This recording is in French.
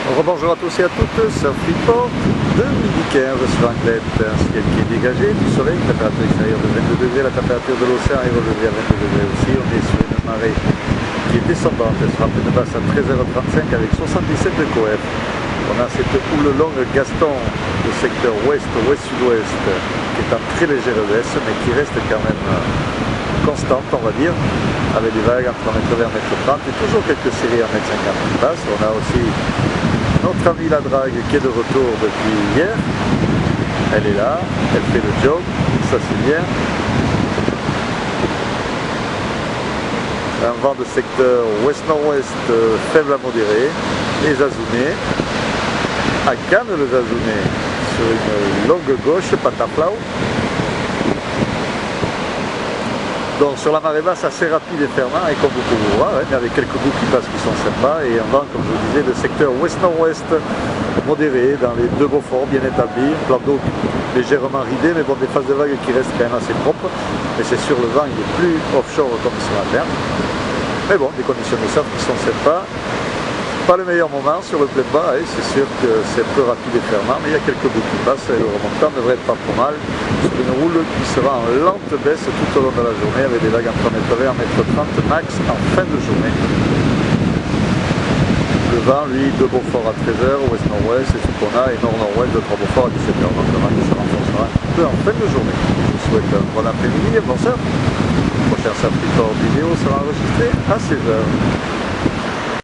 Bonjour à tous et à toutes, Surf Report de midi 15 sur Anglet, un ciel qui est dégagé, du soleil, température extérieure de 22 degrés, la température de l'océan est relevée à 22 degrés aussi. On est sur une marée qui est descendante, elle sera pleine basse à 13h35 avec 77 de coef. On a cette houle longue Gaston, le secteur ouest-ouest-sud-ouest, qui est en très légère baisse, mais qui reste quand même constante, on va dire, avec des vagues entre 1m20 et 1m30 et toujours quelques séries à 1m50 basse. On a aussi notre amie la drague qui est de retour depuis hier. Elle est là, elle fait le job, ça c'est bien. Un vent de secteur ouest-nord-ouest faible à modéré. Les azunés, à Cannes le Zazouné, sur une longue gauche, pataplau. Donc sur la marée basse assez rapide et fermant, et comme vous pouvez voir, mais avec quelques bouts qui passent qui sont sympas, et un vent, comme je vous disais, de secteur ouest-nord-ouest modéré, dans les deux Beaufort bien établis, plan d'eau légèrement ridé, mais bon, des phases de vagues qui restent quand même assez propres, mais c'est sûr, le vent il est plus offshore comme ce matin, mais bon, des conditions de surf qui sont sympas. Pas le meilleur moment sur le plein bas, hein. C'est sûr que c'est un peu rapide et fermant, mais il y a quelques bouts qui passent et le remontant devrait être pas trop mal sur une roule qui sera en lente baisse tout au long de la journée avec des vagues entre 1m20 et 1m30 max en fin de journée. Le vent, lui, de Beaufort à 13h, ouest-nord-ouest, c'est ce qu'on a, et nord-nord-ouest de 3 Beaufort à 17h, donc le vent qui se renforcera un peu en fin de journée. Je vous souhaite un bon après-midi et bon surf. Le prochain surf report vidéo sera enregistré à 16h.